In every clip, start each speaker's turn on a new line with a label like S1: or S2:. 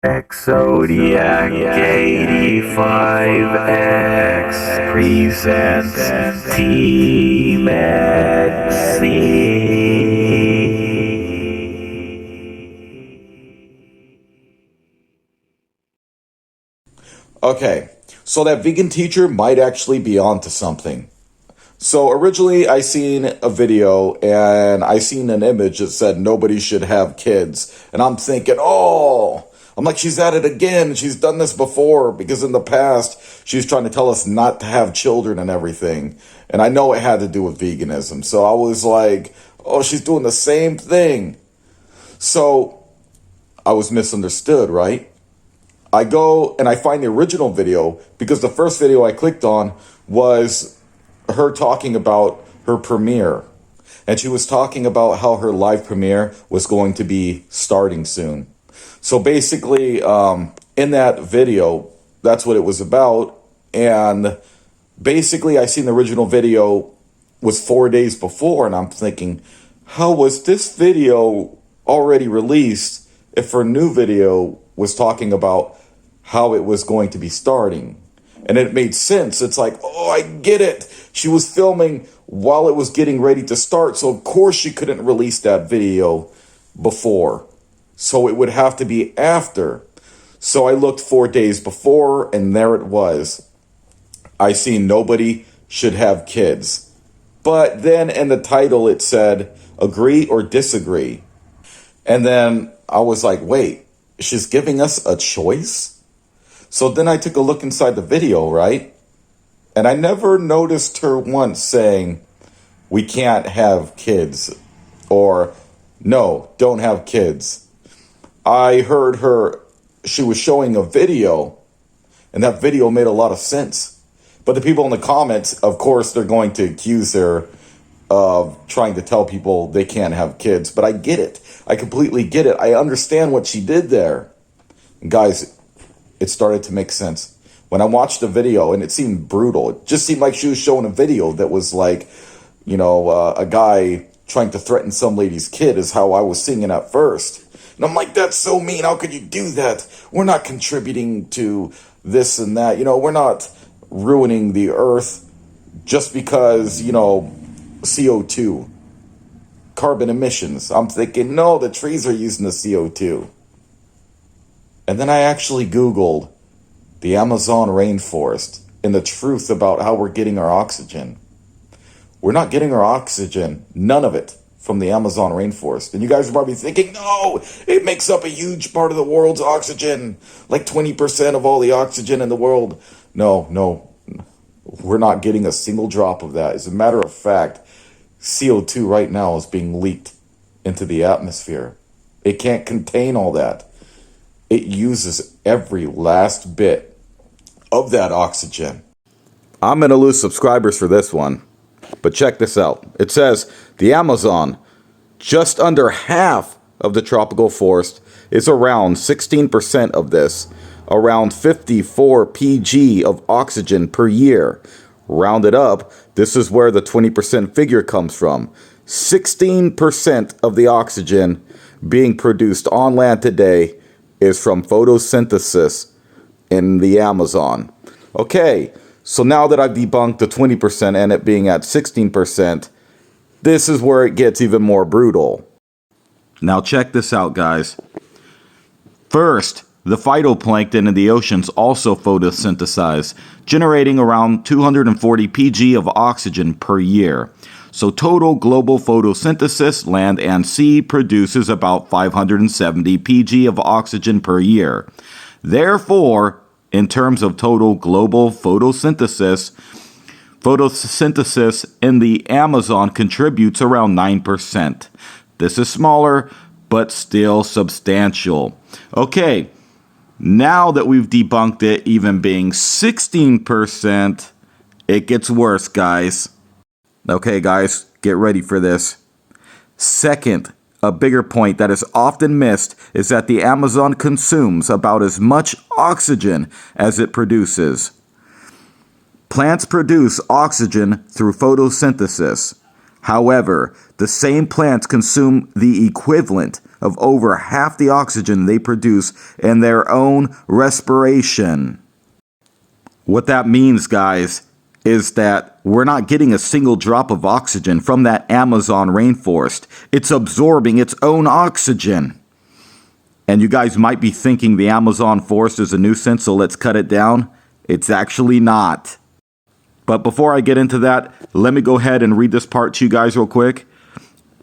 S1: Zodiac 85X presents Team at
S2: Okay, so that vegan teacher might actually be onto something. So originally I seen a video and I seen an image that said nobody should have kids. And I'm thinking, I'm like, she's at it again. She's done this before because in the past she's trying to tell us not to have children and everything. And I know it had to do with veganism. So I was like, oh, she's doing the same thing. So I was misunderstood, right? I go and I find the original video because the first video I clicked on was her talking about her premiere. And she was talking about how her live premiere was going to be starting soon. So basically, in that video, that's what it was about. And basically, I seen the original video was 4 days before, and I'm thinking, how was this video already released if her new video was talking about how it was going to be starting? And it made sense. It's like, oh, I get it. She was filming while it was getting ready to start. So, of course, she couldn't release that video before. So it would have to be after. So I looked 4 days before, and there it was. I seen nobody should have kids. But then in the title, it said, agree or disagree. And then I was like, wait, she's giving us a choice? So then I took a look inside the video, right? And I never noticed her once saying, we can't have kids, or no, don't have kids. I heard her, she was showing a video, and that video made a lot of sense. But the people in the comments, of course, they're going to accuse her of trying to tell people they can't have kids. But I get it. I completely get it. I understand what she did there. And guys, it started to make sense. When I watched the video, and it seemed brutal, it just seemed like she was showing a video that was like, a guy trying to threaten some lady's kid is how I was seeing it at first. And I'm like, that's so mean. How could you do that? We're not contributing to this and that. We're not ruining the earth just because, CO2, carbon emissions. I'm thinking, no, the trees are using the CO2. And then I actually Googled the Amazon rainforest and the truth about how we're getting our oxygen. We're not getting our oxygen, none of it, from the Amazon rainforest. And you guys are probably thinking, no, it makes up a huge part of the world's oxygen, like 20% of all the oxygen in the world. No, we're not getting a single drop of that. As a matter of fact, CO2 right now is being leaked into the atmosphere. It can't contain all that. It uses every last bit of that oxygen. I'm going to lose subscribers for this one. But check this out. It says the Amazon, just under half of the tropical forest, is around 16% of this, around 54 pg of oxygen per year. Rounded up, this is where the 20% figure comes from. 16% of the oxygen being produced on land today is from photosynthesis in the Amazon. Okay, so now that I've debunked the 20% and it being at 16%, this is where it gets even more brutal. Now check this out, guys. First, the phytoplankton in the oceans also photosynthesize, generating around 240 pg of oxygen per year. So total global photosynthesis, land and sea, produces about 570 pg of oxygen per year. Therefore, in terms of total global photosynthesis in the Amazon contributes around 9%. This is smaller, but still substantial. Okay, now that we've debunked it even being 16%, it gets worse, guys. Okay, guys, get ready for this. Second, a bigger point that is often missed is that the Amazon consumes about as much oxygen as it produces. Plants produce oxygen through photosynthesis. However, the same plants consume the equivalent of over half the oxygen they produce in their own respiration. What that means, guys, is that we're not getting a single drop of oxygen from that Amazon rainforest. It's absorbing its own oxygen. And you guys might be thinking the Amazon forest is a nuisance, so let's cut it down. It's actually not. But before I get into that, let me go ahead and read this part to you guys real quick.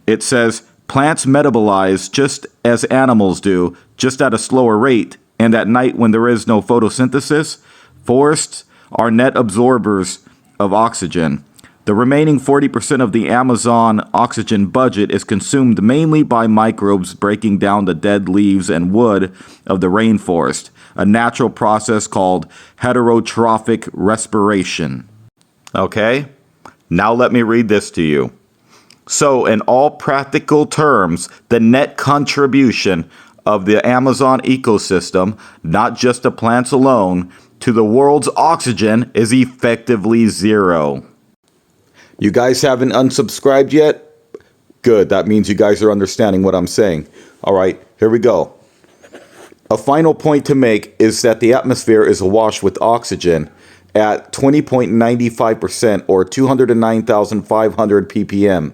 S2: It says, plants metabolize just as animals do, just at a slower rate. And at night when there is no photosynthesis, forests are net absorbers of oxygen. The remaining 40% of the Amazon oxygen budget is consumed mainly by microbes breaking down the dead leaves and wood of the rainforest, a natural process called heterotrophic respiration. Okay, now let me read this to you. So, in all practical terms, the net contribution of the Amazon ecosystem, not just the plants alone, to the world's oxygen is effectively zero. You guys haven't unsubscribed yet? Good, that means you guys are understanding what I'm saying. All right, here we go. A final point to make is that the atmosphere is awash with oxygen at 20.95% or 209,500 ppm.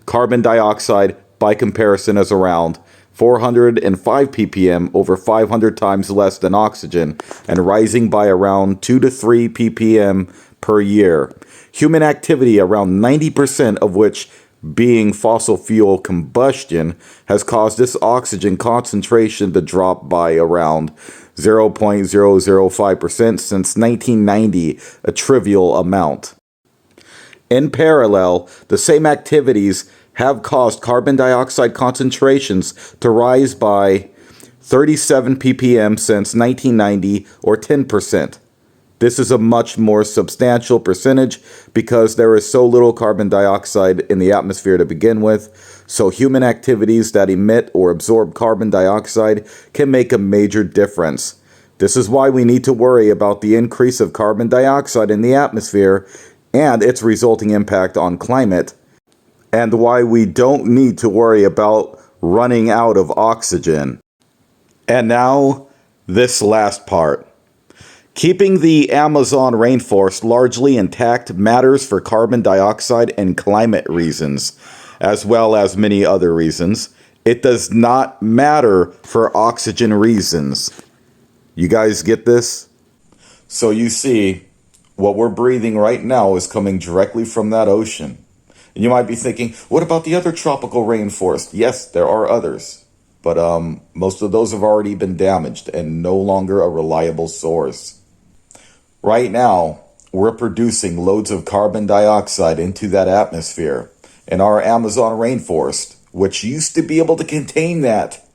S2: Carbon dioxide, by comparison, is around 405 ppm, over 500 times less than oxygen, and rising by around 2 to 3 ppm per year. Human activity, around 90% of which being fossil fuel combustion, has caused this oxygen concentration to drop by around 0.005% since 1990, a trivial amount. In parallel, the same activities have caused carbon dioxide concentrations to rise by 37 ppm since 1990, or 10%. This is a much more substantial percentage because there is so little carbon dioxide in the atmosphere to begin with, so human activities that emit or absorb carbon dioxide can make a major difference. This is why we need to worry about the increase of carbon dioxide in the atmosphere and its resulting impact on climate, and why we don't need to worry about running out of oxygen. And now, this last part. Keeping the Amazon rainforest largely intact matters for carbon dioxide and climate reasons, as well as many other reasons. It does not matter for oxygen reasons. You guys get this? So you see, what we're breathing right now is coming directly from that ocean. And you might be thinking, what about the other tropical rainforest? Yes, there are others. But most of those have already been damaged and no longer a reliable source. Right now, we're producing loads of carbon dioxide into that atmosphere. And our Amazon rainforest, which used to be able to contain that,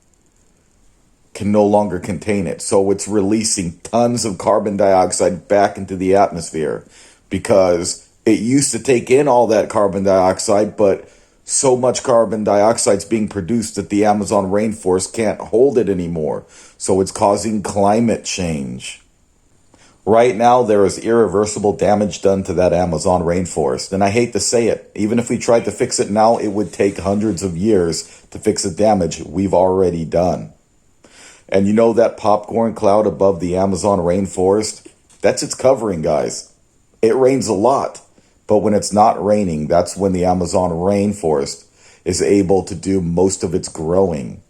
S2: can no longer contain it. So it's releasing tons of carbon dioxide back into the atmosphere because it used to take in all that carbon dioxide, but so much carbon dioxide is being produced that the Amazon rainforest can't hold it anymore. So it's causing climate change. Right now, there is irreversible damage done to that Amazon rainforest. And I hate to say it, even if we tried to fix it now, it would take hundreds of years to fix the damage we've already done. And you know that popcorn cloud above the Amazon rainforest? That's its covering, guys. It rains a lot, but when it's not raining, that's when the Amazon rainforest is able to do most of its growing.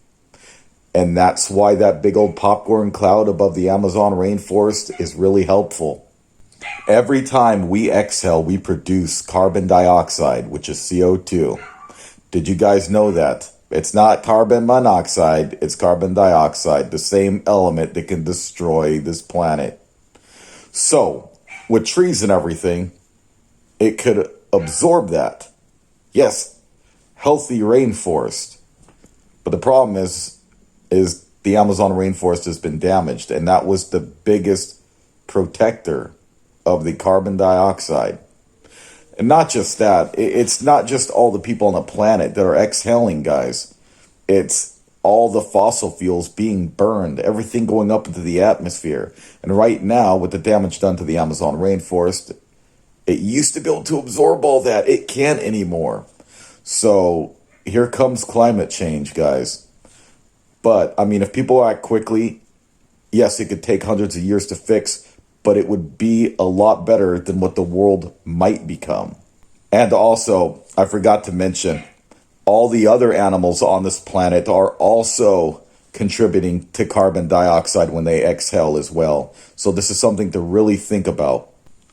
S2: And that's why that big old popcorn cloud above the Amazon rainforest is really helpful. Every time we exhale, we produce carbon dioxide, which is CO2. Did you guys know that? It's not carbon monoxide, it's carbon dioxide, the same element that can destroy this planet. So, with trees and everything, it could absorb that. Yes, healthy rainforest. But the problem is the Amazon rainforest has been damaged, and that was the biggest protector of the carbon dioxide. And not just that, it's not just all the people on the planet that are exhaling, guys. It's all the fossil fuels being burned, everything going up into the atmosphere. And right now, with the damage done to the Amazon rainforest, it used to be able to absorb all that. It can't anymore. So here comes climate change, guys. But, I mean, if people act quickly, yes, it could take hundreds of years to fix, but it would be a lot better than what the world might become. And also, I forgot to mention, all the other animals on this planet are also contributing to carbon dioxide when they exhale as well. So this is something to really think about.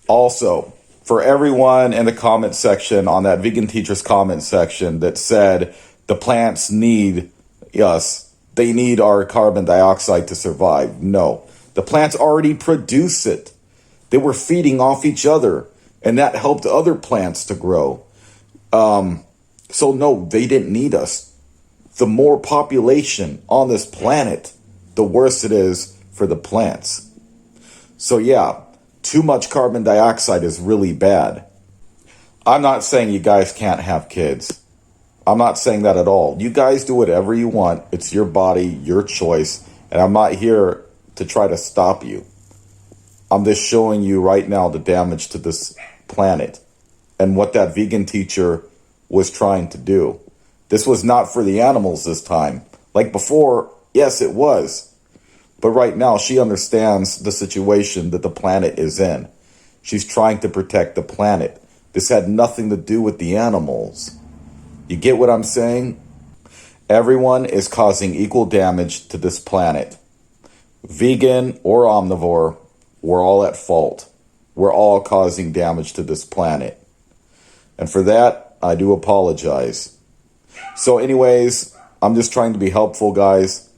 S2: Also, for everyone in the comment section, on that vegan teacher's comment section that said the plants need us, they need our carbon dioxide to survive. No, the plants already produce it. They were feeding off each other, and that helped other plants to grow. So no, they didn't need us. The more population on this planet, the worse it is for the plants. So yeah, too much carbon dioxide is really bad. I'm not saying you guys can't have kids. I'm not saying that at all. You guys do whatever you want. It's your body, your choice, and I'm not here to try to stop you. I'm just showing you right now the damage to this planet and what that vegan teacher was trying to do. This was not for the animals this time. Like before, yes, it was. But right now, she understands the situation that the planet is in. She's trying to protect the planet. This had nothing to do with the animals. You get what I'm saying? Everyone is causing equal damage to this planet. Vegan or omnivore, we're all at fault. We're all causing damage to this planet. And for that, I do apologize. So anyways, I'm just trying to be helpful, guys.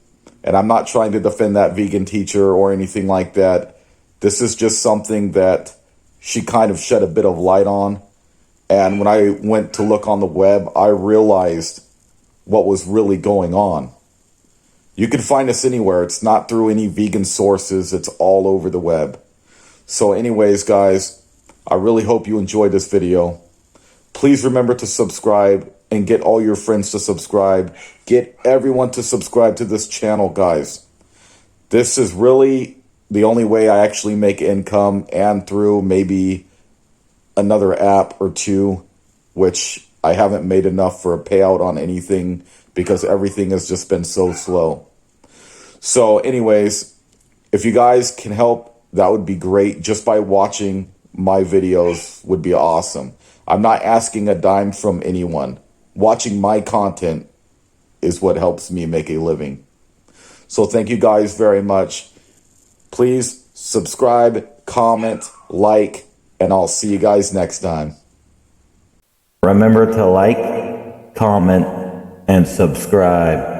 S2: And I'm not trying to defend that vegan teacher or anything like that. This is just something that she kind of shed a bit of light on. And when I went to look on the web, I realized what was really going on. You can find us anywhere. It's not through any vegan sources. It's all over the web. So anyways, guys, I really hope you enjoyed this video. Please remember to subscribe and get all your friends to subscribe. Get everyone to subscribe to this channel, guys. This is really the only way I actually make income, and through maybe another app or two, which I haven't made enough for a payout on anything because everything has just been so slow. So anyways, if you guys can help, that would be great. Just by watching my videos would be awesome. I'm not asking a dime from anyone. Watching my content is what helps me make a living. So thank you guys very much. Please subscribe, comment, like, and I'll see you guys next time.
S1: Remember to like, comment, and subscribe.